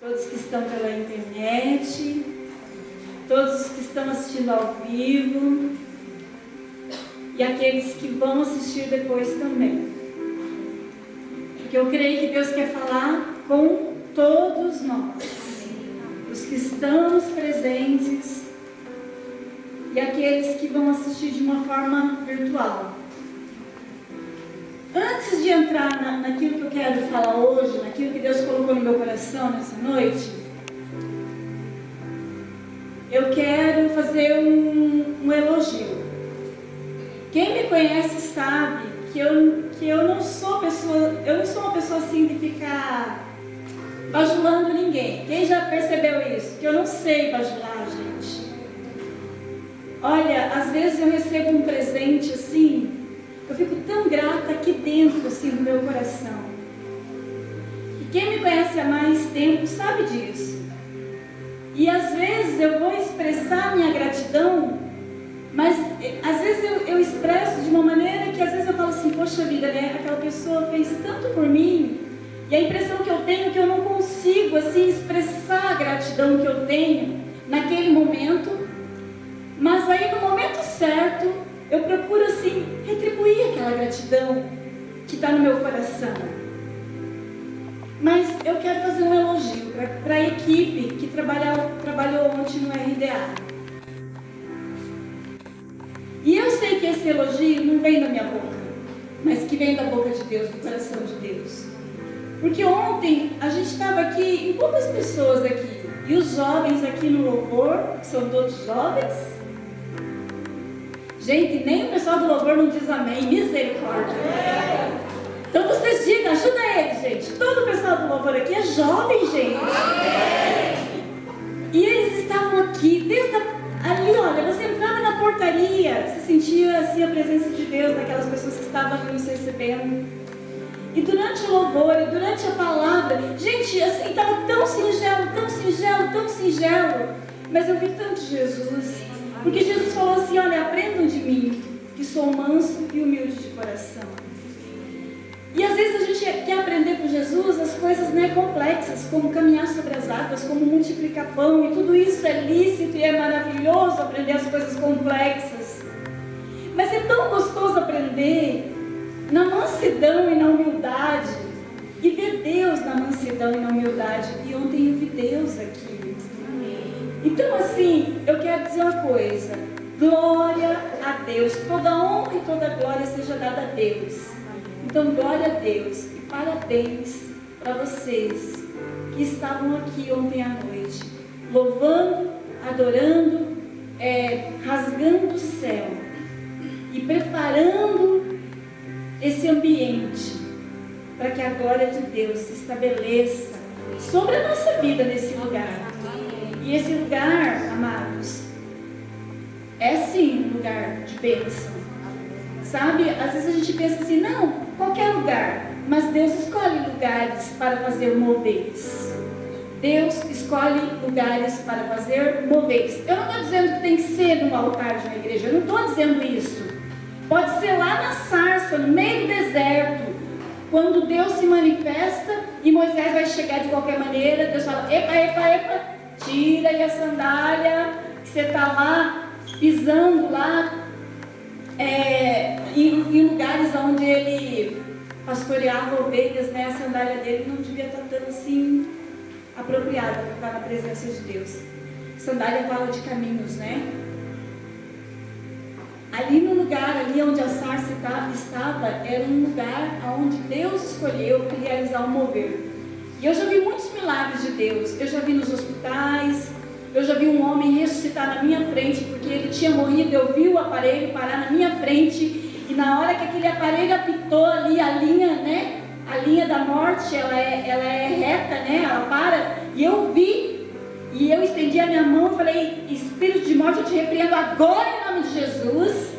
todos que estão pela internet, todos os que estão assistindo ao vivo e aqueles que vão assistir depois também. Porque eu creio que Deus quer falar com todos nós, os que estamos presentes e aqueles que vão assistir de uma forma virtual. Antes de entrar naquilo que eu quero falar hoje, naquilo que Deus colocou no meu coração nessa noite, eu quero fazer um elogio. Quem me conhece sabe que eu não sou uma pessoa assim de ficar bajulando ninguém. Quem já percebeu isso? Que eu não sei bajular, gente. Olha, às vezes eu recebo um presente assim, eu fico tão grata aqui dentro assim do meu coração. E quem me conhece há mais tempo sabe disso. E às vezes eu vou expressar minha gratidão, mas às vezes eu expresso de uma maneira que às vezes eu falo assim, poxa vida, né? Aquela pessoa fez tanto por mim, e a impressão que eu tenho é que eu não consigo assim expressar a gratidão que eu tenho naquele momento, mas aí no momento certo eu procuro assim retribuir aquela gratidão que está no meu coração. Mas eu quero fazer um elogio para a equipe que trabalhou ontem no RDA. E eu sei que esse elogio não vem da minha boca, mas que vem da boca de Deus, do coração de Deus. Porque ontem a gente estava aqui, em poucas pessoas aqui, e os jovens aqui no louvor, que são todos jovens. Gente, nem o pessoal do louvor não diz amém, misericórdia. Então vocês digam, ajuda eles, gente. Todo o pessoal do louvor aqui é jovem, gente. E eles estavam aqui, desde ali, olha, você entrava na portaria, você sentia assim a presença de Deus naquelas pessoas que estavam ali nos recebendo. E durante o louvor, e durante a palavra, gente, assim, estava tão singelo, tão singelo, tão singelo. Mas eu vi tanto Jesus. Porque Jesus falou assim, olha, aprendam de mim, que sou manso e humilde de coração. E às vezes a gente quer aprender com Jesus as coisas complexas, como caminhar sobre as águas, como multiplicar pão, e tudo isso é lícito e é maravilhoso aprender as coisas complexas. Mas é tão gostoso aprender na mansidão e na humildade, e ver Deus na mansidão e na humildade. E ontem eu vi Deus aqui. Então assim, eu quero dizer uma coisa, glória a Deus, toda honra e toda glória seja dada a Deus. Então glória a Deus e parabéns para vocês que estavam aqui ontem à noite, louvando, adorando, rasgando o céu e preparando esse ambiente para que a glória de Deus se estabeleça sobre a nossa vida nesse lugar. E esse lugar, amados, é sim um lugar de bênção. Sabe, às vezes a gente pensa assim, não, qualquer lugar, mas Deus escolhe lugares para fazer moveres. Deus escolhe lugares para fazer moveres. Eu não estou dizendo que tem que ser no altar de uma igreja, eu não estou dizendo isso. Pode ser lá na sarça, no meio do deserto, quando Deus se manifesta e Moisés vai chegar de qualquer maneira, Deus fala, epa, tira aí a sandália, que você está lá, pisando lá, em lugares onde ele pastoreava ovelhas, né? A sandália dele não devia estar tão assim apropriada para estar na presença de Deus. Sandália fala de caminhos, né? Ali no lugar, ali onde a sarça estava, era um lugar onde Deus escolheu para realizar um mover. E eu já vi muitos milagres de Deus. Eu já vi nos hospitais, eu já vi um homem ressuscitar na minha frente, porque ele tinha morrido, eu vi o aparelho parar na minha frente, e na hora que aquele aparelho apitou ali, a linha, né? A linha da morte, ela é reta, né? Ela para, e eu vi, e eu estendi a minha mão e falei, espírito de morte, eu te repreendo agora em nome de Jesus.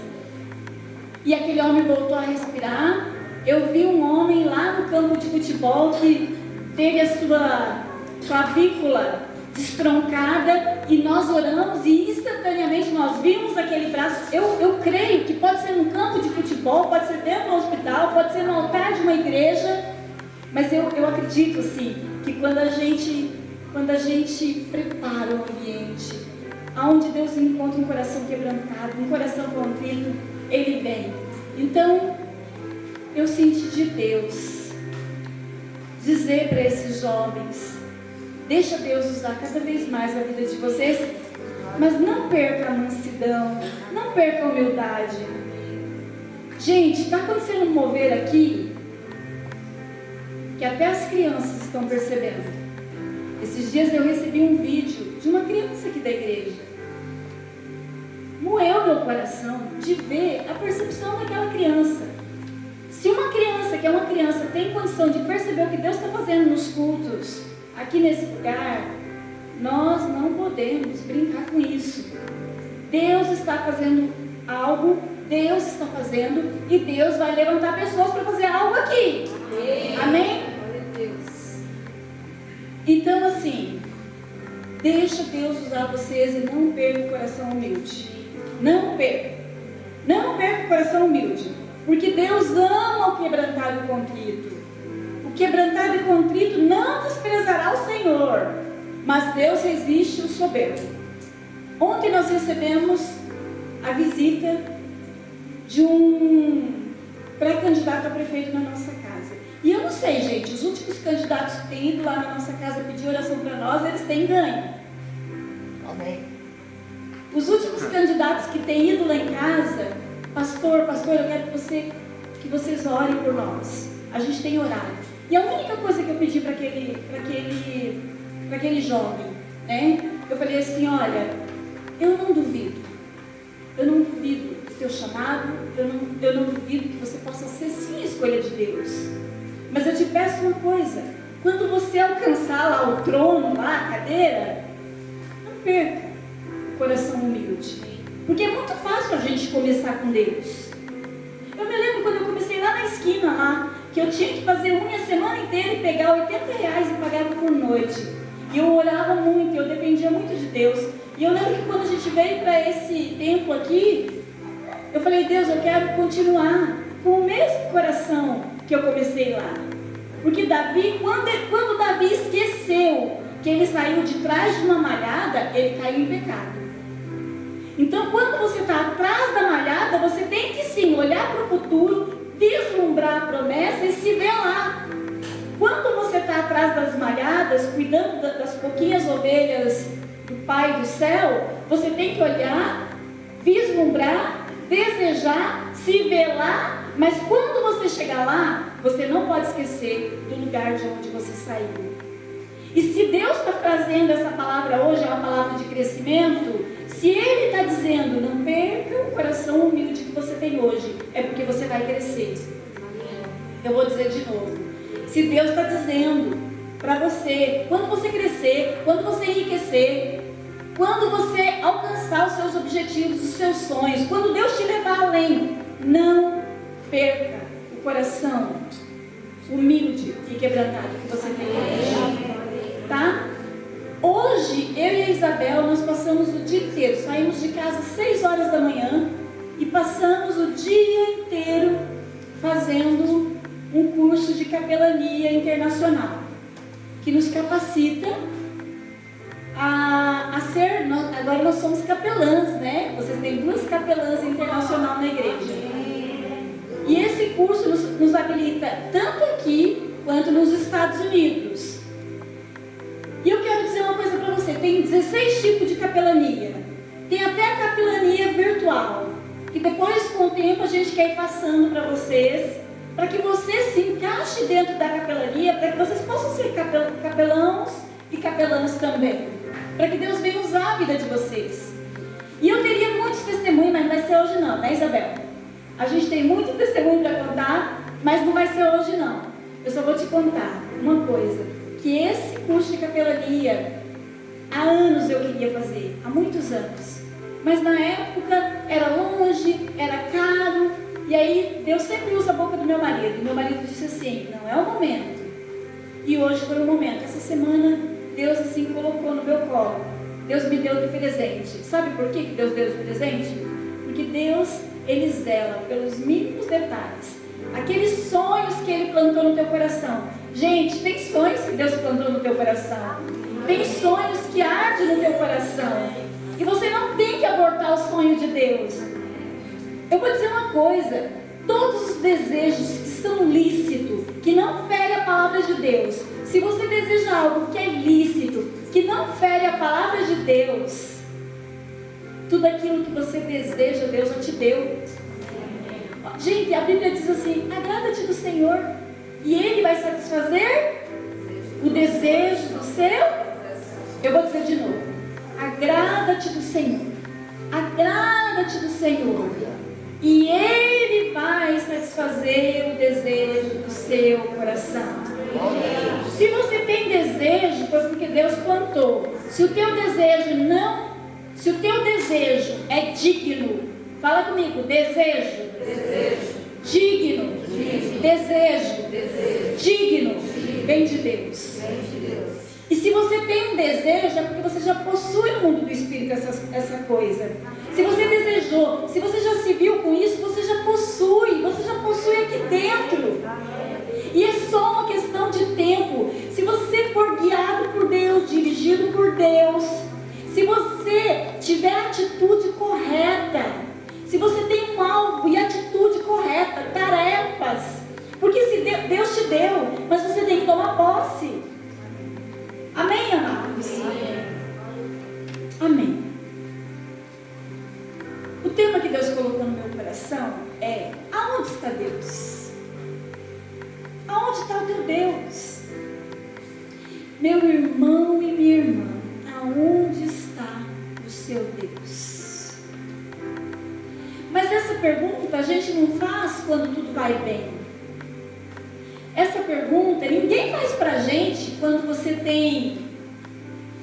E aquele homem voltou a respirar. Eu vi um homem lá no campo de futebol que teve a sua clavícula destroncada, e nós oramos e instantaneamente nós vimos aquele braço. Eu creio que pode ser no campo de futebol, pode ser dentro do hospital, pode ser no altar de uma igreja, mas eu acredito assim, que quando quando a gente prepara o ambiente, aonde Deus encontra um coração quebrantado, um coração contrito, Ele vem. Então, eu senti de Deus dizer para esses jovens: deixa Deus usar cada vez mais a vida de vocês, mas não perca a mansidão, não perca a humildade. Gente, está acontecendo um mover aqui que até as crianças estão percebendo. Esses dias eu recebi um vídeo de uma criança aqui da igreja. Moeu meu coração de ver a percepção daquela criança. Se uma criança, que é uma criança, tem condição de perceber o que Deus está fazendo nos cultos, aqui nesse lugar, nós não podemos brincar com isso. Deus está fazendo algo, Deus está fazendo, e Deus vai levantar pessoas para fazer algo aqui. Amém? Glória a Deus. Então, assim, deixa Deus usar vocês e não perca o coração humilde. Não perca. Não perca o coração humilde. Porque Deus ama o quebrantado e contrito. O quebrantado e contrito não desprezará o Senhor, mas Deus resiste o soberbo. Ontem nós recebemos a visita de um pré-candidato a prefeito na nossa casa. E eu não sei, gente, os últimos candidatos que têm ido lá na nossa casa pedir oração para nós, eles têm ganho. Amém. Os últimos candidatos que têm ido lá em casa, pastor, eu quero que vocês orem por nós. A gente tem orado. E a única coisa que eu pedi para aquele jovem, né? Eu falei assim: olha, eu não duvido do teu chamado, eu não duvido que você possa ser sim a escolha de Deus. Mas eu te peço uma coisa: quando você alcançar lá o trono, lá a cadeira, não perca o coração humilde. Porque é muito fácil a gente começar com Deus. Eu me lembro quando eu comecei lá na esquina, lá, que eu tinha que fazer unha a semana inteira e pegar R$80 e pagar por noite. E eu orava muito, eu dependia muito de Deus. E eu lembro que quando a gente veio para esse templo aqui, eu falei: Deus, eu quero continuar com o mesmo coração que eu comecei lá. Porque Davi, quando Davi esqueceu que ele saiu de trás de uma malhada, ele caiu em pecado. Então, quando você está atrás da malhada, você tem que sim olhar para o futuro, vislumbrar a promessa e se ver lá. Quando você está atrás das malhadas, cuidando das pouquinhas ovelhas do Pai do céu, você tem que olhar, vislumbrar, desejar, se ver lá. Mas quando você chegar lá, você não pode esquecer do lugar de onde você saiu. E se Deus está trazendo essa palavra hoje, é uma palavra de crescimento, se Ele está dizendo: não perca o coração humilde que você tem hoje, é porque você vai crescer. Eu vou dizer de novo: se Deus está dizendo para você, quando você crescer, quando você enriquecer, quando você alcançar os seus objetivos, os seus sonhos, quando Deus te levar além, não perca o coração humilde e quebrantado que você tem hoje. Tá? Hoje, eu e a Isabel, nós passamos o dia inteiro, saímos de casa às 6 horas da manhã e passamos o dia inteiro fazendo um curso de capelania internacional, que nos capacita a ser, agora nós somos capelãs, né? Vocês têm 2 capelãs internacional na igreja. E esse curso nos habilita tanto aqui quanto nos Estados Unidos. E eu quero dizer uma coisa para você: tem 16 tipos de capelania. Tem até a capelania virtual, que depois, com o tempo, a gente quer ir passando para vocês, para que você se encaixe dentro da capelania, para que vocês possam ser capelãos e capelãs também, para que Deus venha usar a vida de vocês. E eu teria muitos testemunhos, mas não vai ser hoje não, né, Isabel? A gente tem muito testemunho para contar, mas não vai ser hoje não. Eu só vou te contar uma coisa: que esse curso de capelania, há anos eu queria fazer, há muitos anos. Mas na época era longe, era caro, e aí Deus sempre usa a boca do meu marido. E meu marido disse assim: não é o momento. E hoje foi o momento. Essa semana Deus assim colocou no meu colo. Deus me deu de presente. Sabe por que Deus deu de presente? Porque Deus, Ele zela pelos mínimos detalhes. Aqueles sonhos que Ele plantou no teu coração. Gente, tem sonhos que Deus plantou no teu coração. Tem sonhos que ardem no teu coração. E você não tem que abortar o sonho de Deus. Eu vou dizer uma coisa: todos os desejos que são lícitos, que não ferem a palavra de Deus, se você deseja algo que é lícito, que não fere a palavra de Deus, tudo aquilo que você deseja, Deus já te deu. Gente, a Bíblia diz assim: agrada-te do Senhor, e Ele vai satisfazer o desejo do seu. Eu vou dizer de novo: agrada-te do Senhor, agrada-te do Senhor, e Ele vai satisfazer o desejo do seu coração. Se você tem desejo, foi porque Deus plantou. Se o teu desejo é digno, fala comigo: desejo, digno, desejo, digno, vem de Deus. E se você tem um desejo, é porque você já possui no mundo do Espírito essa coisa. Se você desejou, se você já se viu com isso, você já possui aqui dentro. E é só uma questão de tempo. Se você for guiado por Deus, dirigido por Deus, se você tiver a atitude correta, se você tem um alvo e atitude correta, tarefas, porque se Deus te deu, mas você tem que tomar posse. Amém, amados? Amém. O tema que Deus colocou no meu coração é: aonde está Deus? Aonde está o teu Deus? Meu irmão e minha irmã, aonde está o seu Deus? Mas essa pergunta a gente não faz quando tudo vai bem. Essa pergunta ninguém faz pra gente quando você tem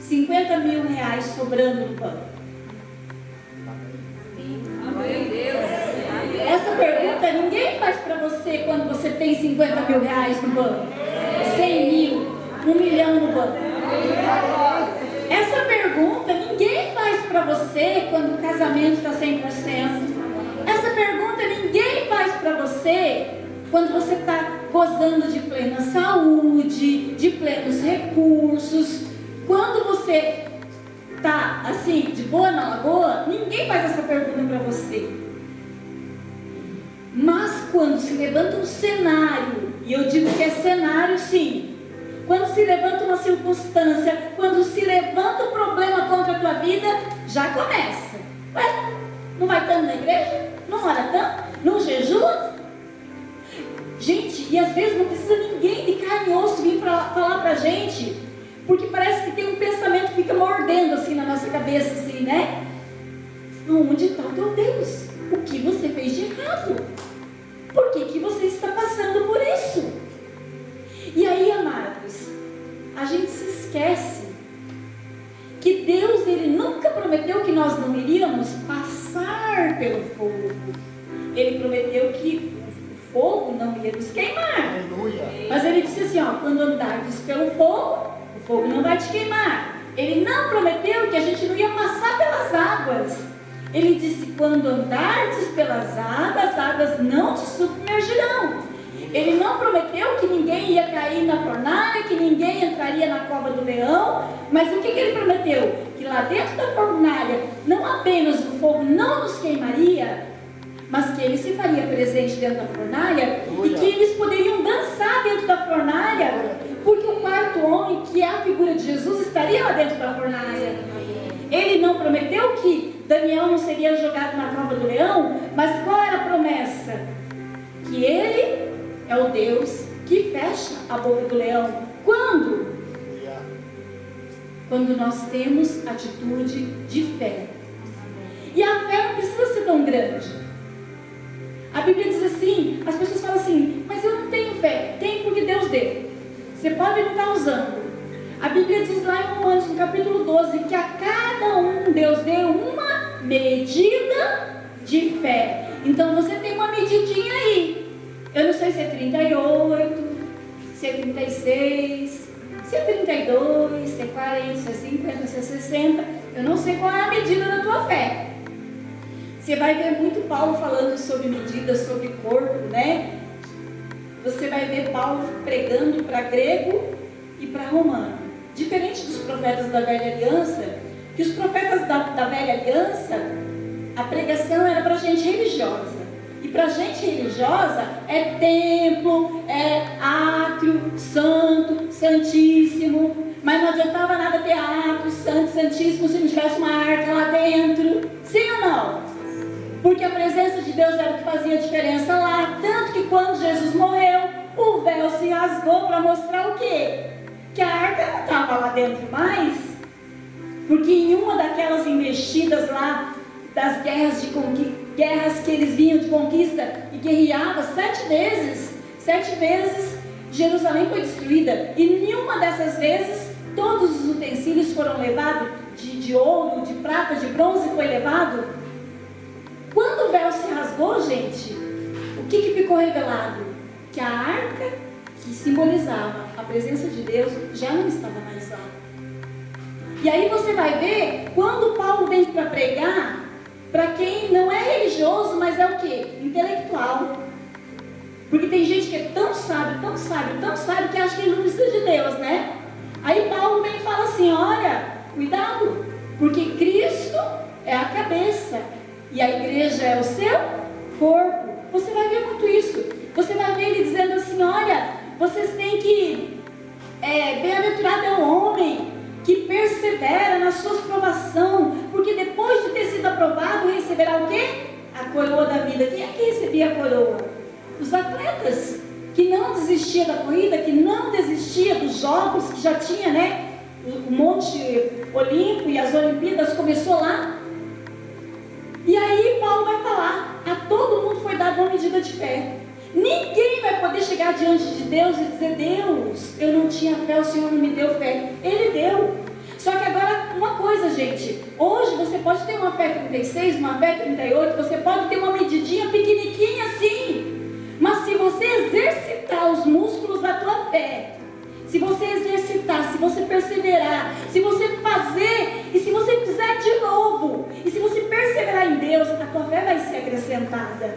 50 mil reais sobrando no banco. Essa pergunta ninguém faz pra você quando você tem 50 mil reais no banco, 100 mil, 1 milhão no banco. Essa pergunta ninguém faz pra você quando o casamento está 100%. Essa pergunta ninguém faz pra você quando você está gozando de plena saúde, de plenos recursos. Quando você está assim, de boa na lagoa, ninguém faz essa pergunta para você. Mas quando se levanta um cenário, e eu digo que é cenário sim, quando se levanta uma circunstância, quando se levanta um problema contra a tua vida, já começa. Ué, não vai tanto na igreja? Não ora tanto? Não jejua? Gente, e às vezes não precisa ninguém de carne e osso vir falar pra gente, porque parece que tem um pensamento que fica mordendo assim na nossa cabeça, assim, né? Onde está o teu Deus? O que você fez de errado? Por que você está passando por isso? E aí, amados, a gente se esquece que Deus, Ele nunca prometeu que nós não iríamos passar pelo fogo. Ele prometeu que fogo não ia nos queimar. Aleluia. Mas Ele disse assim, ó: quando andardes pelo fogo, o fogo não vai te queimar. Ele não prometeu que a gente não ia passar pelas águas. Ele disse: quando andardes pelas águas, as águas não te submergirão. Ele não prometeu que ninguém ia cair na fornalha, que ninguém entraria na cova do leão. Mas o que ele prometeu? Que lá dentro da fornalha, não apenas o fogo não nos queimaria, mas que Ele se faria presente dentro da fornalha, e que eles poderiam dançar dentro da fornalha, porque o quarto homem, que é a figura de Jesus, estaria lá dentro da fornalha. Ele não prometeu que Daniel não seria jogado na cova do leão, mas qual era a promessa? Que Ele é o Deus que fecha a boca do leão. Quando? Quando nós temos atitude de fé. E a fé não precisa ser tão grande. A Bíblia diz assim, as pessoas falam assim: mas eu não tenho fé. Tem porque Deus deu. Você pode não estar usando. A Bíblia diz lá em Romanos, no capítulo 12, que a cada um Deus deu uma medida de fé. Então você tem uma medidinha aí. Eu não sei se é 38, se é 36, se é 32, se é 40, se é 50, se é 60. Eu não sei qual é a medida da tua fé. Você vai ver muito Paulo falando sobre medidas, sobre corpo, né? Você vai ver Paulo pregando para grego e para romano. Diferente dos profetas da velha aliança, que os profetas da velha aliança, a pregação era para gente religiosa. E para gente religiosa é templo, é átrio, santo, santíssimo. Mas não adiantava nada ter átrio, santo, santíssimo se não tivesse uma arca lá dentro. Sim ou não? Porque a presença de Deus era o que fazia a diferença lá. Tanto que quando Jesus morreu, o véu se rasgou para mostrar o quê? Que a arca não estava lá dentro mais. Porque em uma daquelas investidas lá, das guerras que eles vinham de conquista e guerreavam 7 vezes Jerusalém foi destruída. E nenhuma dessas vezes todos os utensílios foram levados, de ouro, de prata, de bronze foi levado. Quando o véu se rasgou, gente, o que ficou revelado? Que a arca que simbolizava a presença de Deus já não estava mais lá. E aí você vai ver, quando Paulo vem para pregar, para quem não é religioso, mas é o quê? Intelectual. Porque tem gente que é tão sábio, que acha que ele não precisa de Deus, né? Aí Paulo vem e fala assim, olha, cuidado, porque Cristo é a cabeça e a igreja é o seu corpo. Você vai ver muito isso. Você vai ver ele dizendo assim, olha, vocês têm que, bem-aventurado é o homem que persevera na sua provação, porque depois de ter sido aprovado, receberá o quê? A coroa da vida. Quem é que recebia a coroa? Os atletas, que não desistia da corrida, que não desistia dos jogos, que já tinha, né? O Monte Olimpo e as Olimpíadas começou lá. E aí Paulo vai falar, a todo mundo foi dada uma medida de fé. Ninguém vai poder chegar diante de Deus e dizer, Deus, eu não tinha fé, o Senhor não me deu fé. Ele deu. Só que agora, uma coisa, gente, hoje você pode ter uma fé 36, uma fé 38, você pode ter uma medidinha pequenininha assim. Mas se você exercitar os músculos da tua fé, se você exercitar, se você perseverar, se você fazer, e se você fizer de novo, e se você perseverar em Deus, a tua fé vai ser acrescentada.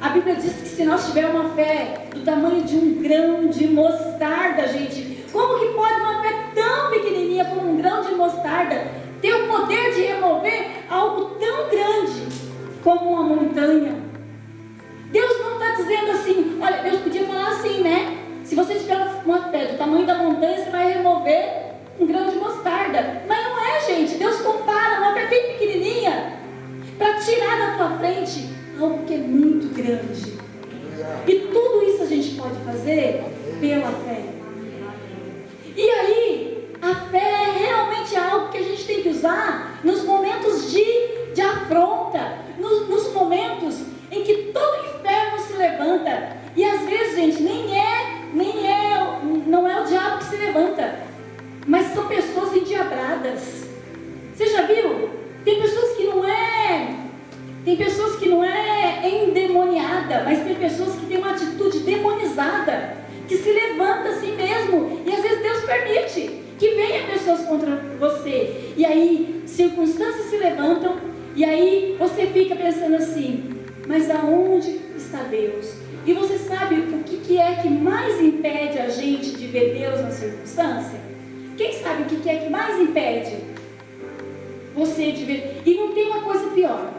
A Bíblia diz que se nós tivermos uma fé do tamanho de um grão de mostarda, gente, como que pode uma fé tão pequenininha como um grão de mostarda ter o poder de remover algo tão grande como uma montanha? Deus não está dizendo assim, olha, Deus podia falar assim, né? Se você tiver uma fé do tamanho da montanha, você vai remover um grão de mostarda. Mas não é, gente. Deus compara uma fé bem pequenininha para tirar da tua frente algo que é muito grande. E tudo isso a gente pode fazer pela fé. E aí, a fé realmente é algo que a gente tem que usar nos momentos de afronta, nos momentos em que todo inferno se levanta. E às vezes, gente, não é o diabo que se levanta, mas são pessoas endiabradas. Você já viu? Tem pessoas que não é endemoniada, mas tem pessoas que têm uma atitude demonizada, que se levanta assim mesmo. E às vezes Deus permite que venham pessoas contra você. E aí circunstâncias se levantam. E aí você fica pensando assim, mas aonde está Deus? E você sabe o que é que mais impede a gente de ver Deus na circunstância? Quem sabe o que é que mais impede você de ver? E não tem uma coisa pior.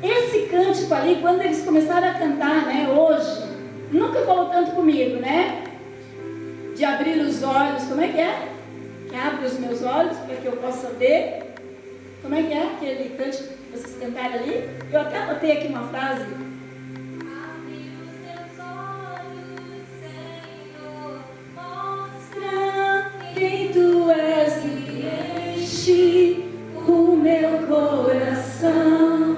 Esse cântico ali, quando eles começaram a cantar, né, hoje, nunca falou tanto comigo, né? De abrir os olhos, como é? Que abre os meus olhos para que eu possa ver. Como é que é aquele cântico que vocês cantaram ali? Eu até anotei aqui uma frase. Abre os teus olhos, Senhor, mostra quem tu és e enche o meu coração.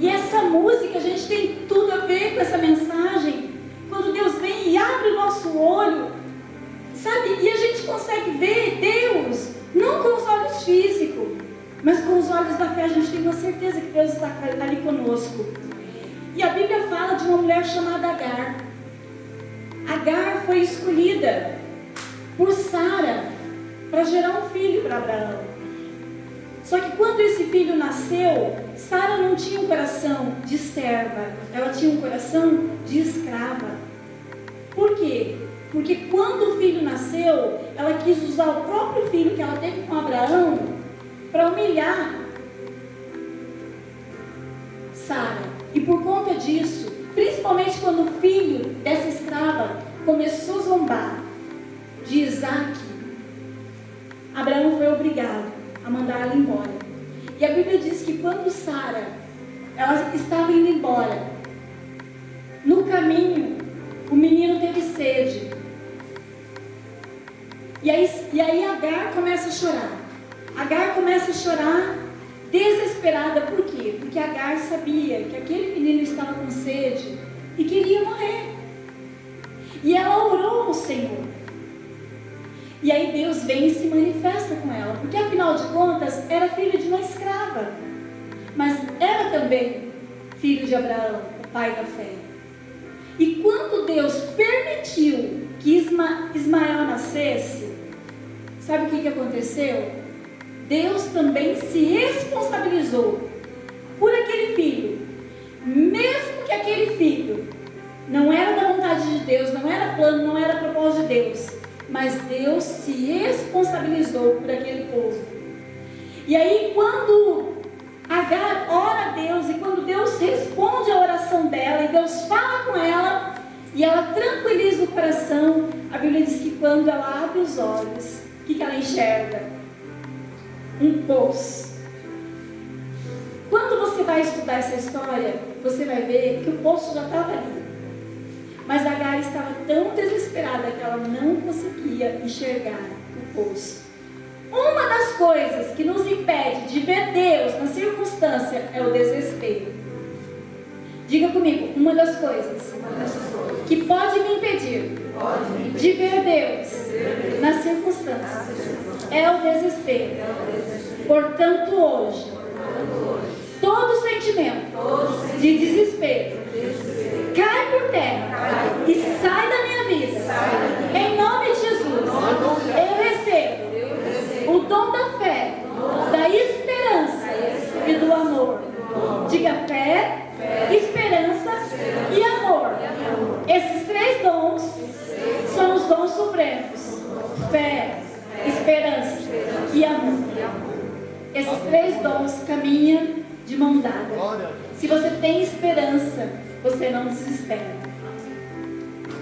E essa música, a gente tem tudo a ver com essa mensagem. Quando Deus vem e abre o nosso olho, sabe? E a gente consegue ver Deus, não com os olhos físicos, mas com os olhos da fé. A gente tem uma certeza que Deus está ali conosco. E a Bíblia fala de uma mulher chamada Agar. Agar foi escolhida por Sara para gerar um filho para Abraão. Só que quando esse filho nasceu, Sara não tinha um coração de serva, ela tinha um coração de escrava. Por quê? Porque quando o filho nasceu, ela quis usar o próprio filho que ela teve com Abraão para humilhar Sara. E por conta disso, principalmente quando o filho dessa escrava começou a zombar de Isaac, Abraão foi obrigado a mandar ela embora. E a Bíblia diz que quando Sara, ela estava indo embora, no caminho, o menino teve sede. E aí Agar começa a chorar. Agar começa a chorar desesperada. Por quê? Porque Agar sabia que aquele menino estava com sede e queria morrer. E ela orou ao Senhor. E aí Deus vem e se manifesta com ela. Porque afinal de contas, era filho de uma escrava. Mas era também filho de Abraão, o pai da fé. E quando Deus permitiu que Ismael nascesse, sabe o que aconteceu? Deus também se responsabilizou por aquele filho. Mesmo que aquele filho não era da vontade de Deus, não era plano, não era propósito de Deus, mas Deus se responsabilizou por aquele povo. E aí quando Agar ora a Deus, e quando Deus responde a oração dela, e Deus fala com ela, e ela tranquiliza o coração, a Bíblia diz que quando ela abre os olhos, o que ela enxerga? Um poço. Quando você vai estudar essa história, você vai ver que o poço já estava ali. Mas Agar estava tão desesperada que ela não conseguia enxergar o poço. Uma das coisas que nos impede de ver Deus na circunstância é o desespero. Diga comigo, uma das coisas que pode me impedir de ver Deus na circunstância é o desespero. Portanto, hoje, todo sentimento de desespero cai por terra e sai da minha vida. Em nome de Jesus, eu recebo o dom da fé, da esperança e do amor. Diga fé, esperança e amor. Esses três dons são os dons supremos: fé, esperança e amor. Esses três dons caminham de mão dada. Se você tem esperança, você não desespera.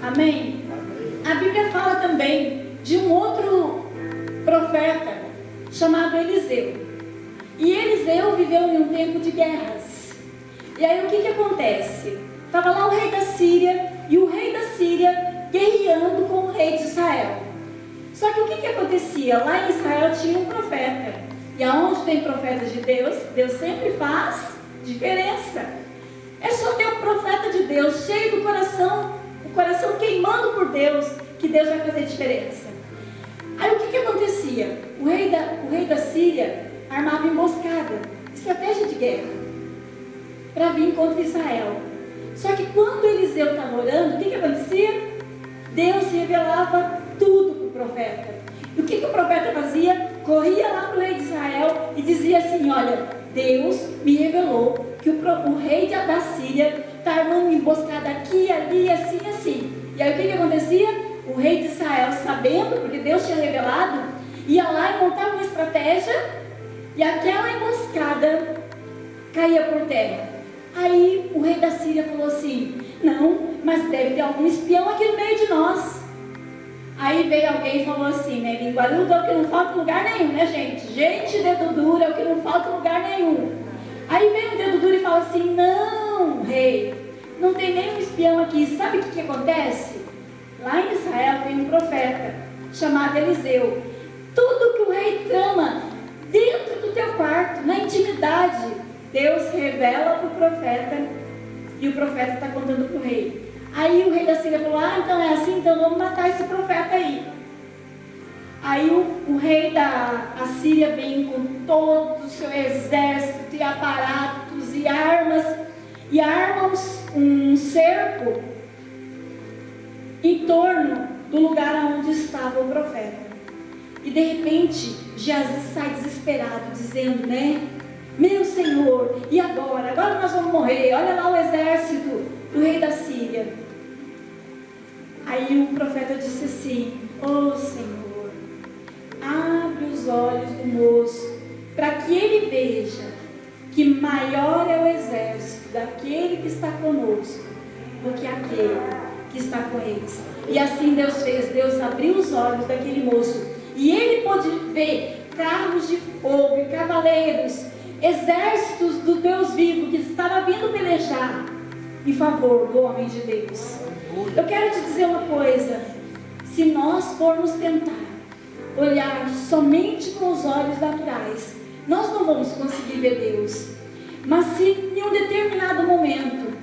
Amém? A Bíblia fala também de um outro profeta chamado Eliseu. E Eliseu viveu em um tempo de guerras. E aí o que acontece? Estava lá o rei da Síria, e o rei da Síria guerreando com o rei de Israel. Só que o que acontecia? Lá em Israel tinha um profeta. E aonde tem profetas de Deus, Deus sempre faz diferença. É só ter um profeta de Deus cheio do coração, o coração queimando por Deus, que Deus vai fazer diferença. Aí o que acontecia? O rei da Síria armava emboscada, estratégia de guerra, para vir contra Israel. Só que quando Eliseu estava orando, o que acontecia? Deus revelava tudo para o profeta. E o que o profeta fazia? Corria lá para o rei de Israel e dizia assim: olha, Deus me revelou que o rei da Síria está armando uma emboscada aqui, ali, assim, assim. E aí o que acontecia? O rei de Israel, sabendo, porque Deus tinha revelado, ia lá e montava uma estratégia, e aquela emboscada caía por terra. Aí o rei da Síria falou assim: não, mas deve ter algum espião aqui no meio de nós. Aí veio alguém e falou assim, né? Linguarudo é o que não falta lugar nenhum, né, gente? Gente, dedo duro é o que não falta lugar nenhum. Aí vem um dedo duro e fala assim: não, rei, não tem nenhum espião aqui. Sabe o que acontece? Lá em Israel tem um profeta chamado Eliseu. Tudo que o rei trama dentro do teu quarto, na intimidade, Deus revela para o profeta, e o profeta está contando para o rei. Aí o rei da Síria falou: ah, então é assim, então vamos matar esse profeta aí. Aí o rei da Síria vem com todo o seu exército e aparatos e armas, e arma um cerco em torno do lugar onde estava o profeta. E de repente Geazi sai desesperado, dizendo, né: Meu Senhor, e agora? Agora nós vamos morrer. Olha lá o exército do rei da Síria. Aí o profeta disse assim: ó Senhor, abre os olhos do moço, para que ele veja que maior é o exército daquele que está conosco do que aquele que está com eles. E assim Deus fez. Deus abriu os olhos daquele moço e ele pôde ver carros de fogo e cavaleiros, exércitos do Deus vivo que estava vindo pelejar em favor do homem de Deus. Eu quero te dizer uma coisa: se nós formos tentar olhar somente com os olhos naturais, nós não vamos conseguir ver Deus. Mas se em um determinado momento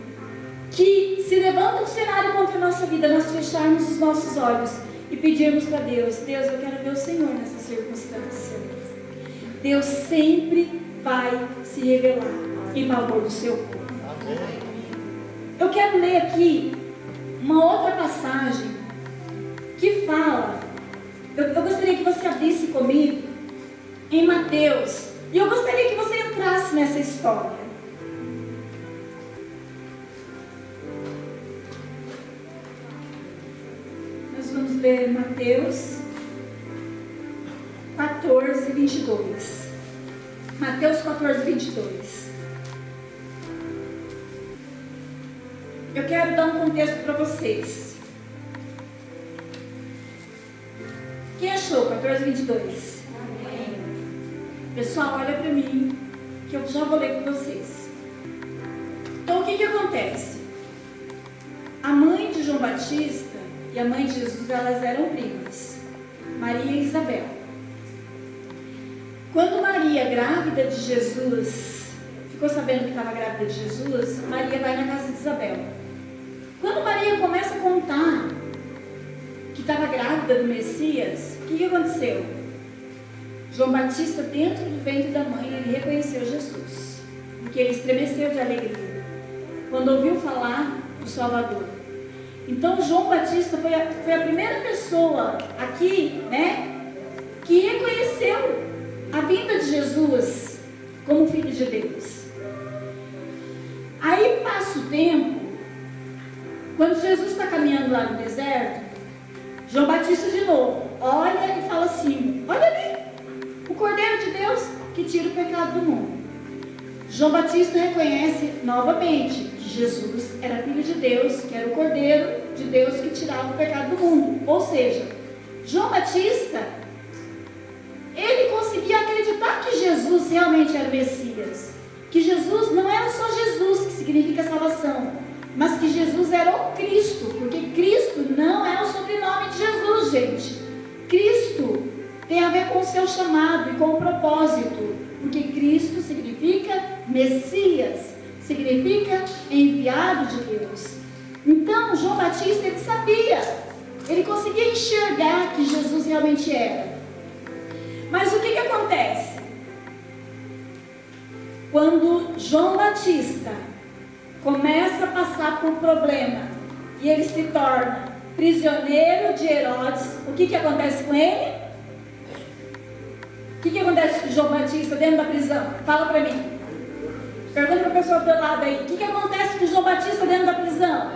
que se levanta um cenário contra a nossa vida, nós fecharmos os nossos olhos e pedirmos para Deus: Deus, eu quero ver o Senhor nessa circunstância. Deus sempre vai se revelar em favor do seu povo. Eu quero ler aqui uma outra passagem que fala, eu gostaria que você abrisse comigo em Mateus, e eu gostaria que você entrasse nessa história. Nós vamos ler Mateus 14, 22. Mateus 14, 22. Eu quero dar um contexto para vocês. Quem achou 14, 22? Amém. Pessoal, olha para mim, que eu já vou ler com vocês. Então, o que acontece? A mãe de João Batista e a mãe de Jesus, elas eram primas, Maria e Isabel. Quando Maria, grávida de Jesus, ficou sabendo que estava grávida de Jesus, Maria vai na casa de Isabel. Quando Maria começa a contar que estava grávida do Messias, o que aconteceu? João Batista, dentro do ventre da mãe, ele reconheceu Jesus, porque ele estremeceu de alegria quando ouviu falar do Salvador. Então João Batista foi a primeira pessoa aqui, que reconheceu a vinda de Jesus como Filho de Deus. Aí passa o tempo, quando Jesus está caminhando lá no deserto, João Batista de novo olha e fala assim: olha ali, o Cordeiro de Deus que tira o pecado do mundo. João Batista reconhece novamente que Jesus era Filho de Deus, que era o Cordeiro de Deus que tirava o pecado do mundo. Ou seja, João Batista, ele conseguia acreditar que Jesus realmente era o Messias, que Jesus não era só Jesus, que significa salvação, mas que Jesus era o Cristo, porque Cristo não é o sobrenome de Jesus, gente. Cristo tem a ver com o seu chamado e com o propósito, porque Cristo significa Messias, significa enviado de Deus. Então João Batista, ele sabia, ele conseguia enxergar que Jesus realmente era. Mas o que acontece? Quando João Batista começa a passar por um problema e ele se torna prisioneiro de Herodes, o que acontece com ele? O que acontece com João Batista dentro da prisão? Fala para mim. Pergunta para a pessoa do lado aí. O que acontece com João Batista dentro da prisão?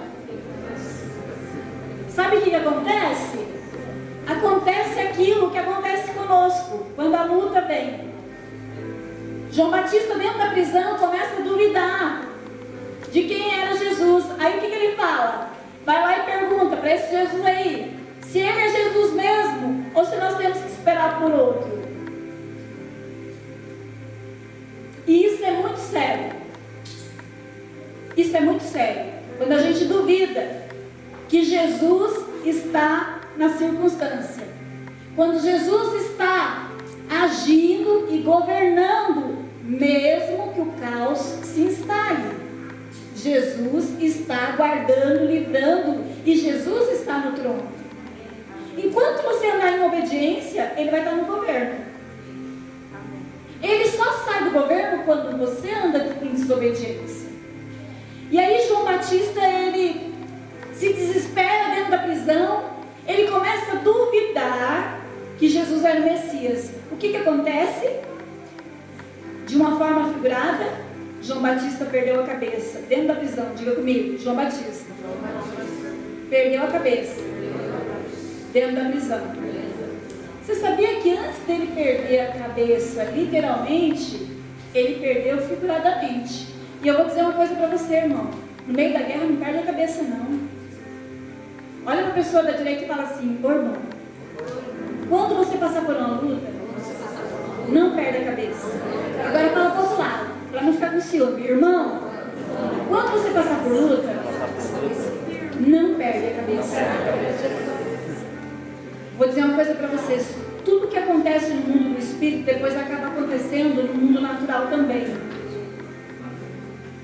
Sabe o que acontece? Acontece aquilo que acontece conosco quando a luta vem. João Batista dentro da prisão começa a duvidar de quem era Jesus. Aí o que ele fala? Vai lá e pergunta para esse Jesus aí se ele é Jesus mesmo ou se nós temos que esperar por outro. E isso é muito sério. Isso é muito sério. Quando a gente duvida que Jesus está na circunstância. Quando Jesus está agindo e governando, mesmo que o caos se instale. Jesus está guardando, livrando, e Jesus está no trono. Enquanto você andar em obediência, ele vai estar no governo. Ele só sai do governo quando você anda em desobediência. E aí João Batista, ele se desespera dentro da prisão, ele começa a duvidar que Jesus era o Messias. O que acontece? De uma forma figurada, João Batista perdeu a cabeça dentro da prisão. Diga comigo, João Batista perdeu a cabeça dentro da prisão. Você sabia que antes dele perder a cabeça, literalmente, ele perdeu figuradamente? E eu vou dizer uma coisa para você, irmão. No meio da guerra, não perde a cabeça, não. Olha para a pessoa da direita e fala assim: ô irmão, quando você passar por uma luta, não perde a cabeça. Agora fala para o outro lado, para não ficar com ciúme. Irmão, quando você passar por luta, não perde a cabeça. Vou dizer uma coisa para vocês: tudo que acontece no mundo do espírito depois acaba acontecendo no mundo natural também.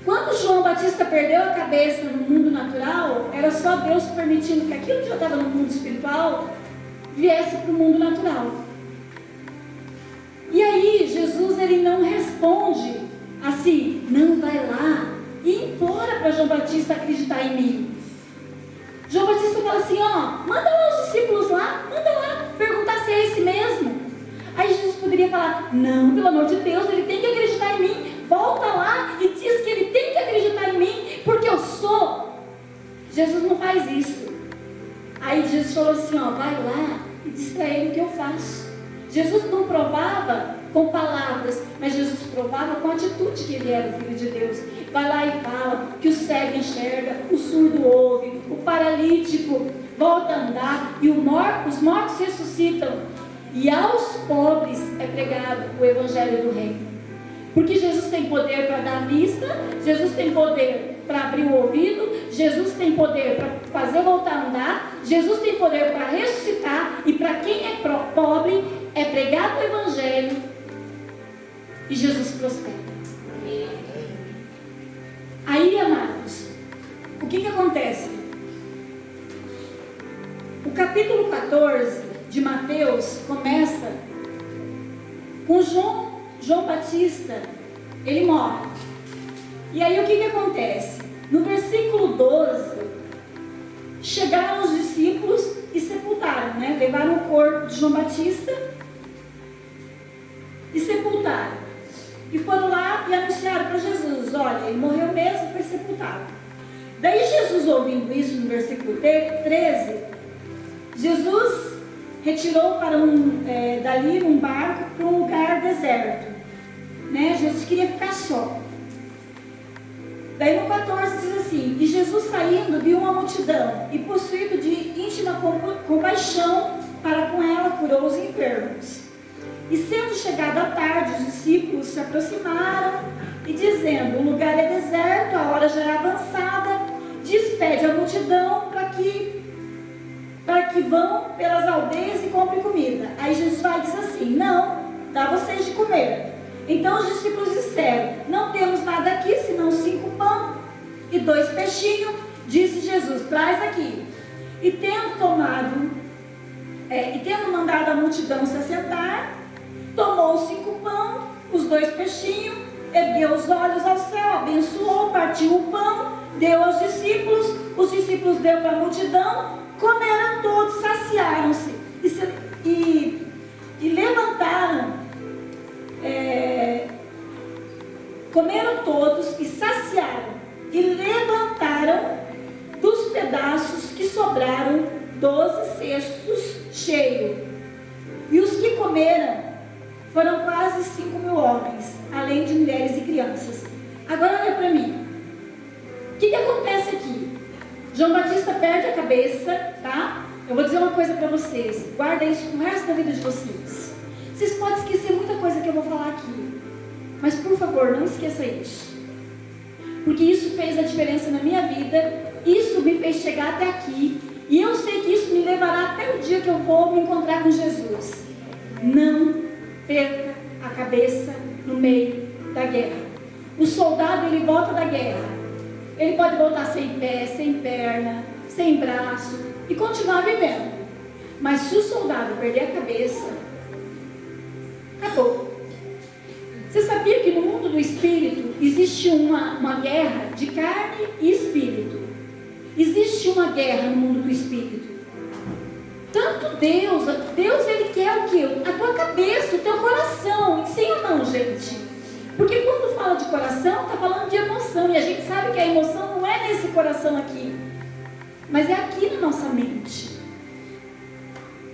Quando João Batista perdeu a cabeça no mundo natural, era só Deus permitindo que aquilo que já estava no mundo espiritual viesse para o mundo natural. E aí Jesus, ele não responde assim: não, vai lá e implora para João Batista acreditar em mim. João Batista fala assim: ó, manda lá os discípulos lá, manda lá perguntar se é esse mesmo. Aí Jesus poderia falar: não, pelo amor de Deus, ele tem que acreditar em mim. Volta lá e diz que ele tem que acreditar em mim, porque eu sou. Jesus não faz isso. Aí Jesus falou assim: ó, vai lá e diz para ele o que eu faço. Jesus não provava com palavras, mas Jesus provava com a atitude que ele era o Filho de Deus. Vai lá e fala que o cego enxerga, o surdo ouve, o paralítico volta a andar e os mortos ressuscitam. E aos pobres é pregado o evangelho do reino. Porque Jesus tem poder para dar vista, Jesus tem poder para abrir o ouvido, Jesus tem poder para fazer voltar a andar, Jesus tem poder para ressuscitar, e para quem é pobre é pregado o evangelho e Jesus prospera. Aí, amados, o que acontece? O capítulo 14 de Mateus começa com João Batista, ele morre. E aí o que acontece? No versículo 12, chegaram os discípulos e sepultaram, né? Levaram o corpo de João Batista e sepultaram. E foram lá e anunciaram para Jesus: olha, ele morreu mesmo, foi sepultado. Daí Jesus, ouvindo isso, no versículo 13, Jesus retirou para dali um barco para um lugar deserto, né? Jesus queria ficar só. Daí no 14 diz assim: e Jesus saindo viu uma multidão e possuído de íntima compaixão para com ela curou os enfermos. E sendo chegada a tarde, os discípulos se aproximaram e dizendo: o lugar é deserto, a hora já é avançada, despede a multidão para que vão pelas aldeias e comprem comida. Aí Jesus vai e diz assim: não, dá vocês de comer. Então os discípulos disseram: não temos nada aqui senão 5 pães e 2 peixinhos. Disse Jesus: traz aqui. E tendo mandado a multidão se assentar, tomou os 5 pães, os 2 peixinhos, ergueu os olhos ao céu, abençoou, partiu o pão, deu aos discípulos, os discípulos deu para a multidão, comeram todos, saciaram-se e levantaram, comeram todos e saciaram, e levantaram dos pedaços que sobraram 12 cestos cheios. E os que comeram foram quase 5.000 homens, além de mulheres e crianças. Agora olha para mim. O que acontece aqui? João Batista perde a cabeça, tá? Eu vou dizer uma coisa para vocês. Guarda isso pro resto da vida de vocês. Vocês podem esquecer muita coisa que eu vou falar aqui, mas por favor, não esqueça isso. Porque isso fez a diferença na minha vida. Isso me fez chegar até aqui. E eu sei que isso me levará até o dia que eu vou me encontrar com Jesus. Não perca a cabeça no meio da guerra. O soldado, ele volta da guerra. Ele pode voltar sem pé, sem perna, sem braço e continuar vivendo. Mas se o soldado perder a cabeça, acabou. Você sabia que no mundo do espírito existe uma guerra de carne e espírito? Existe uma guerra no mundo do espírito. Tanto Deus ele quer o quê? A tua cabeça, o teu coração. Sim ou não, gente? Porque quando fala de coração, está falando de emoção. E a gente sabe que a emoção não é nesse coração aqui, mas é aqui na nossa mente.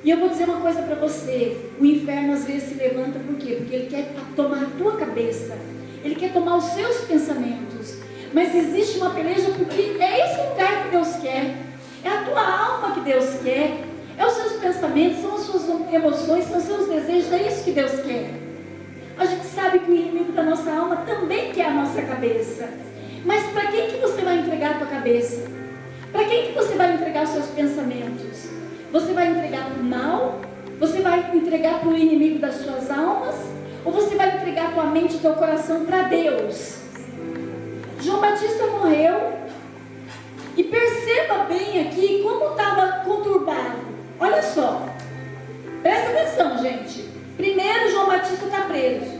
E eu vou dizer uma coisa para você. O inferno às vezes se levanta por quê? Porque ele quer tomar a tua cabeça. Ele quer tomar os seus pensamentos. Mas existe uma peleja porque é esse lugar que Deus quer. É a tua alma que Deus quer. É os seus pensamentos, são as suas emoções, são os seus desejos. É isso que Deus quer. A gente sabe que o inimigo da nossa alma também quer a nossa cabeça. Mas para quem que você vai entregar a tua cabeça? Para quem que você vai entregar os seus pensamentos? Você vai entregar para o mal? Você vai entregar para o inimigo das suas almas? Ou você vai entregar a tua mente e teu coração para Deus? João Batista morreu. E perceba bem aqui como estava conturbado. Olha só. Presta atenção, gente. Primeiro, João Batista está preso.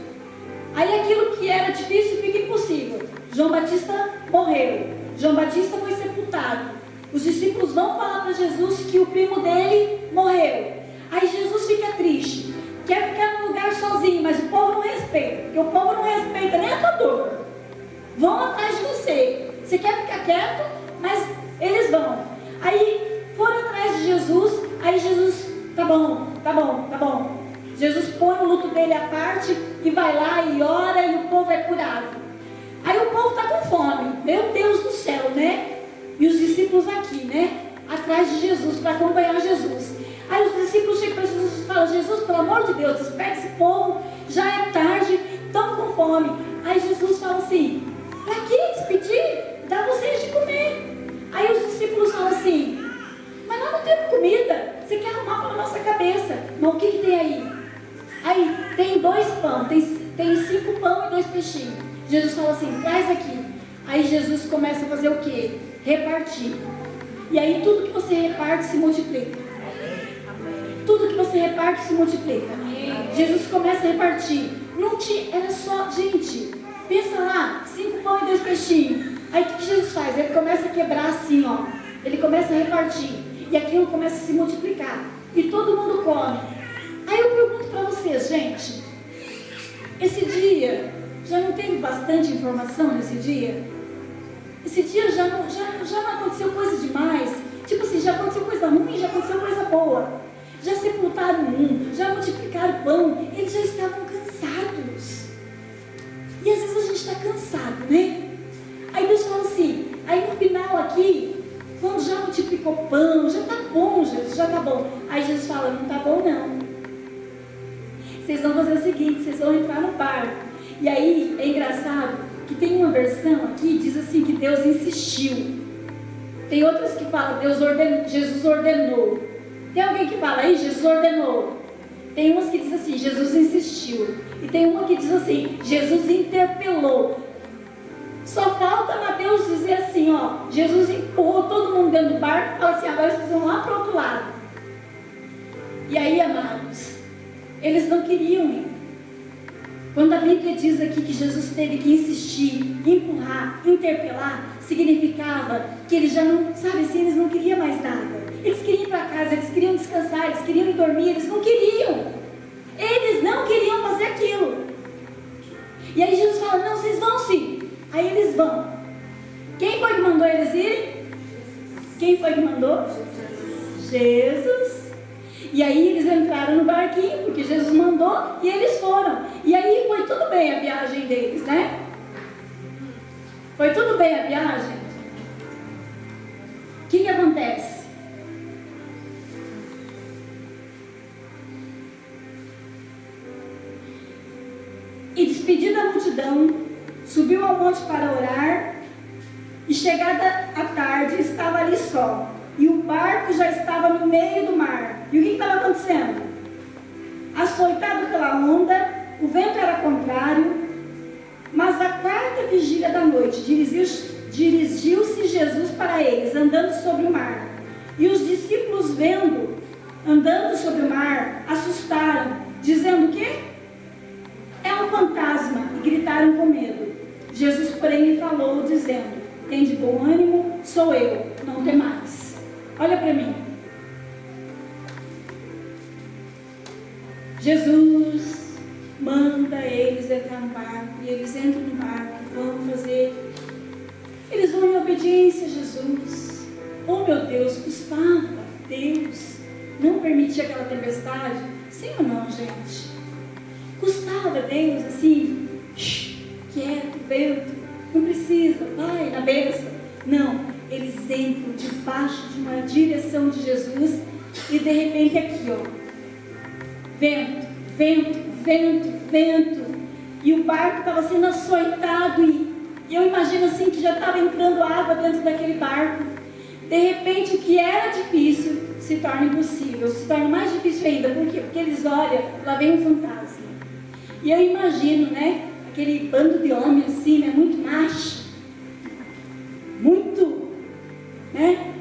Aí aquilo que era difícil fica impossível. João Batista morreu. João Batista foi sepultado. Os discípulos vão falar para Jesus que o primo dele morreu. Aí Jesus fica triste. Quer ficar no lugar sozinho, mas o povo não respeita. Porque o povo não respeita nem a tua dor. Vão atrás de você. Você quer ficar quieto, mas eles vão. Aí foram atrás de Jesus. Aí Jesus, tá bom. Jesus põe o luto dele à parte e vai lá e ora e o povo é curado. Aí o povo está com fome. Meu Deus do céu, né? E os discípulos aqui, né? Atrás de Jesus, para acompanhar Jesus. Aí os discípulos chegam para Jesus e falam: Jesus, pelo amor de Deus, desperta esse povo, já é tarde, estão com fome. Aí Jesus fala assim: para que despedir? Dá vocês de comer. Aí os discípulos falam assim: mas nós não temos comida, você quer arrumar para a nossa cabeça. Mas o que tem aí? Aí tem 2 pães, tem 5 pães e 2 peixinhos. Jesus fala assim: traz aqui. Aí Jesus começa a fazer o quê? Repartir. E aí tudo que você reparte se multiplica. Tudo que você reparte se multiplica. Jesus começa a repartir. Não tinha, era só, gente, pensa lá, 5 pão e 2 peixinhos. Aí o que Jesus faz? Ele começa a quebrar assim, ó. Ele começa a repartir. E aquilo começa a se multiplicar. E todo mundo come. Aí eu pergunto para vocês, gente, esse dia já não teve bastante informação nesse dia? Esse dia já não aconteceu coisa demais. Tipo assim, já aconteceu coisa ruim, já aconteceu coisa boa. Já sepultaram um, já multiplicaram pão. Eles já estavam cansados. E às vezes a gente está cansado, né? Aí Deus fala assim, aí no final aqui, quando já multiplicou pão, já está bom, Jesus, já está bom. Aí Jesus fala: não está bom não. Vocês vão fazer o seguinte, vocês vão entrar no barco. E aí é engraçado que tem uma versão aqui, diz assim, que Deus insistiu. Tem outras que falam, Jesus ordenou. Tem alguém que fala aí, Jesus ordenou. Tem umas que diz assim, Jesus insistiu. E tem uma que diz assim, Jesus interpelou. Só falta Mateus dizer assim, ó, Jesus empurrou todo mundo dentro do barco e fala assim: agora vocês vão lá para o outro lado. E aí, amados, eles não queriam ir. Quando a Bíblia diz aqui que Jesus teve que insistir, empurrar, interpelar, significava que eles já não, sabe assim, eles não queriam mais nada. Eles queriam ir para casa, eles queriam descansar, eles queriam ir dormir, eles não queriam. Eles não queriam fazer aquilo. E aí Jesus fala: não, vocês vão sim. Aí eles vão. Quem foi que mandou eles irem? Quem foi que mandou? Jesus. E aí eles entraram no barquinho, porque Jesus mandou, e eles foram. E aí foi tudo bem a viagem deles, né? Foi tudo bem a viagem? O que acontece? E despedida a multidão, subiu ao monte para orar, e chegada a tarde, estava ali só. E o barco já estava no meio do mar. E o que estava acontecendo? Açoitado pela onda, o vento era contrário, mas à 4ª vigília da noite, dirigiu-se Jesus para eles, andando sobre o mar. E os discípulos, vendo, andando sobre o mar, assustaram, dizendo: o quê? É um fantasma, e gritaram com medo. Jesus, porém, lhe falou, dizendo: tem de bom ânimo, sou eu, não temais. Olha para mim. Jesus manda eles entrar no barco, e eles entram no barco, vão fazer, eles vão em obediência a Jesus. Oh meu Deus, custava Deus não permitir aquela tempestade? Sim ou não, gente? Custava Deus assim, quieto, vento, não precisa, vai na bênção. Não, eles entram debaixo de uma direção de Jesus, e de repente aqui, ó, vento, vento, vento, vento, e o barco estava sendo açoitado, e eu imagino assim que já estava entrando água dentro daquele barco. De repente o que era difícil se torna impossível, se torna mais difícil ainda. Por quê? Porque eles olham, lá vem um fantasma. E eu imagino, né, aquele bando de homens assim, né, muito macho, muito, né,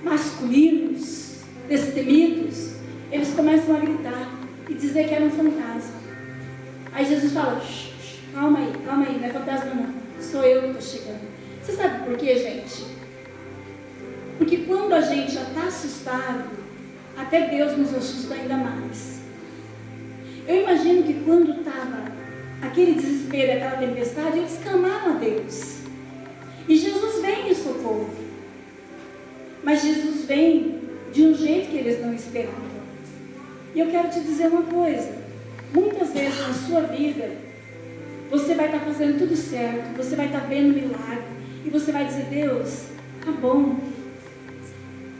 masculinos, destemidos. Eles começam a gritar e dizer que era um fantasma. Aí Jesus fala, calma aí, não é fantasma não, sou eu que estou chegando. Você sabe por quê, gente? Porque quando a gente já está assustado, até Deus nos assusta ainda mais. Eu imagino que quando estava aquele desespero, aquela tempestade, eles clamaram a Deus. E Jesus vem em socorro. Mas Jesus vem de um jeito que eles não esperavam. E eu quero te dizer uma coisa. Muitas vezes na sua vida, você vai estar fazendo tudo certo, você vai estar vendo milagre, e você vai dizer, Deus, tá bom,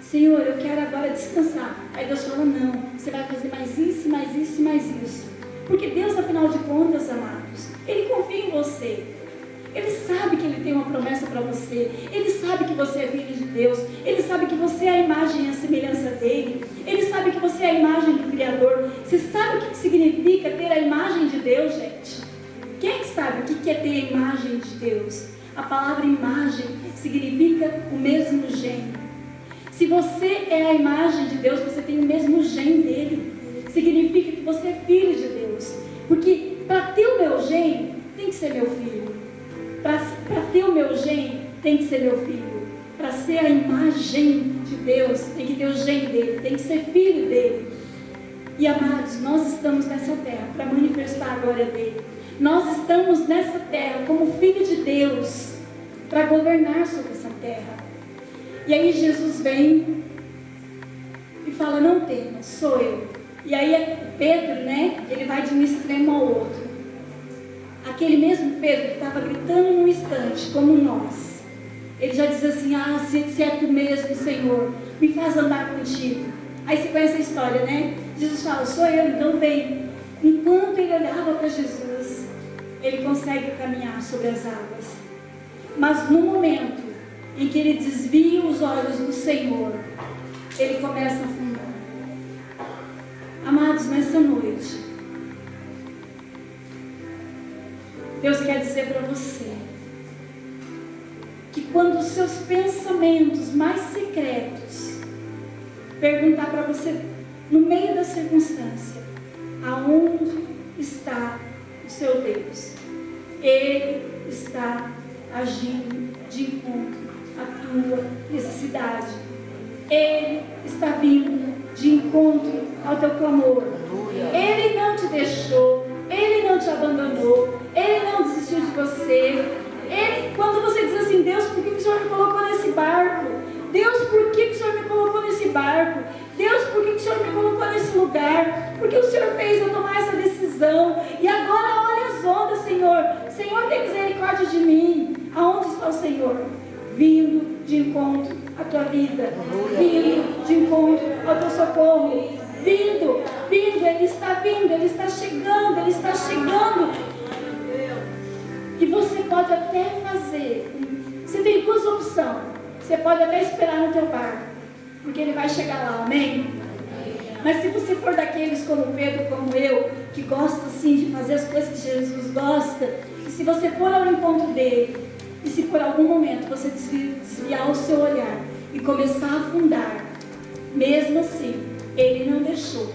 Senhor, eu quero agora descansar. Aí Deus fala, não, você vai fazer mais isso, mais isso, mais isso. Porque Deus, afinal de contas, amados, Ele confia em você. Ele sabe que Ele tem uma promessa para você. Ele sabe que você é filho de Deus. Ele sabe que você é a imagem e a semelhança dEle. Ele sabe que você é a imagem do Criador. Você sabe o que significa ter a imagem de Deus, gente? Quem é que sabe o que é ter a imagem de Deus? A palavra imagem significa o mesmo gene. Se você é a imagem de Deus, você tem o mesmo gene dele. Significa que você é filho de Deus. Porque para ter o meu gene, tem que ser meu filho. Para ter o meu gene, tem que ser meu filho. Para ser a imagem de Deus, tem que ter o gene dele, tem que ser filho dele. E amados, nós estamos nessa terra para manifestar a glória dele. Nós estamos nessa terra como filho de Deus para governar sobre essa terra. E aí Jesus vem e fala, não tema, sou eu. E aí Pedro, né, ele vai de um extremo ao outro. Aquele mesmo Pedro que estava gritando num instante, como nós, ele já diz assim, se é tu mesmo, Senhor, me faz andar contigo. Aí você conhece a história, né? Jesus fala, sou eu, então vem. Enquanto ele olhava para Jesus, ele consegue caminhar sobre as águas. Mas no momento em que ele desvia os olhos do Senhor, ele começa a afundar. Amados, nessa noite, Deus quer dizer para você que quando os seus pensamentos mais secretos perguntar para você, no meio da circunstância, aonde está o seu Deus? Ele está agindo de encontro à tua necessidade. Ele está vindo de encontro ao teu clamor. Ele não te deixou, Ele não te abandonou, Ele não desistiu de você. Ele, quando você diz assim, Deus, por que o Senhor me colocou nesse barco? Deus, por que o Senhor me colocou nesse barco? Deus, por que o Senhor me colocou nesse lugar? Porque o Senhor fez eu tomar essa decisão. E agora olha as ondas, Senhor. Senhor, tem misericórdia de mim. Aonde está o Senhor? Vindo de encontro à tua vida. Vindo de encontro ao teu socorro. Vindo, Ele está vindo, Ele está chegando, Ele está chegando. E você pode até fazer. Você tem duas opções. Você pode até esperar no teu barco, porque Ele vai chegar lá, amém? Mas se você for daqueles como Pedro, como eu, que gosta assim de fazer as coisas que Jesus gosta, e se você for ao encontro dele, e se por algum momento você desviar o seu olhar e começar a afundar, mesmo assim, Ele não deixou.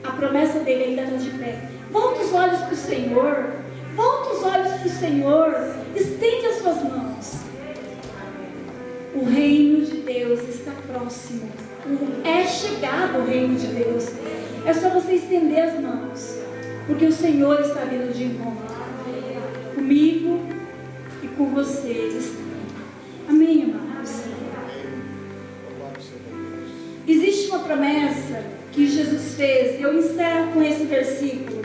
A promessa dele ainda está de pé. Volta os olhos para o Senhor. Volta os olhos para o Senhor. Estende as suas mãos. O reino de Deus está próximo. É chegado o reino de Deus. É só você estender as mãos. porque o Senhor está vindo de encontro comigo e com vocês. Amém, amados? Existe uma promessa que Jesus fez, e eu encerro com esse versículo,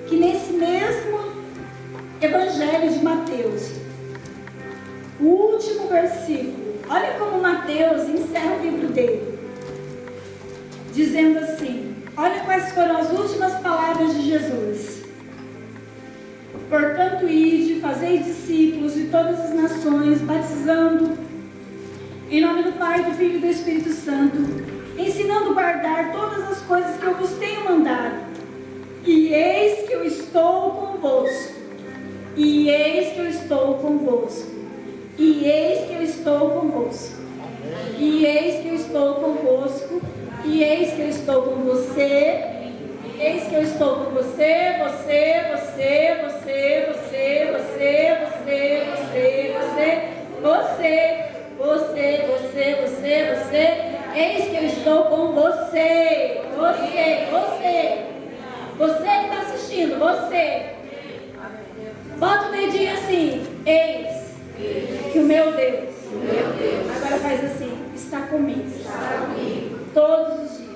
que nesse mesmo Evangelho de Mateus, o último versículo, olha como Mateus encerra o livro dele, dizendo assim, olha quais foram as últimas palavras de Jesus: portanto, ide, fazei discípulos de todas as nações, batizando em nome do Pai, do Filho e do Espírito Santo, ensinando a guardar todas as coisas que eu vos tenho mandado. E eis que eu estou convosco. E eis que eu estou convosco. E eis que eu estou convosco. E eis que eu estou convosco. E eis que eu estou com você. Eis que eu estou com você, você, você, você, você, você, você, você, você, você, você, você, você. Eis que eu estou com você. Você, você. Você que está assistindo, você. Bota o dedinho assim. Eis que o meu Deus, agora faz assim, está comigo. Todos os dias.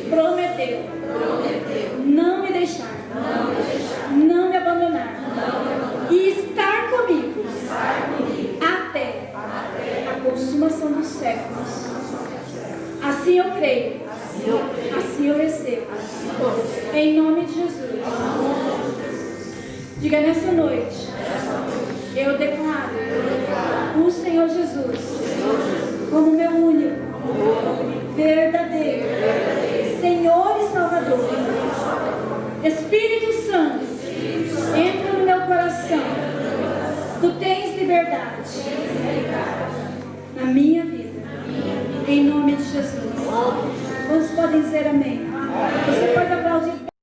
Prometeu. Não me deixar. Não me abandonar. E estar comigo. Até a consumação dos séculos. Assim eu creio. Assim eu recebo. Em nome de Jesus. Diga nessa noite. Eu declaro o Senhor Jesus como meu único, verdadeiro Senhor e Salvador. Espírito Santo, entra no meu coração. Tu tens liberdade na minha vida. Em nome de Jesus. Quantos podem dizer amém?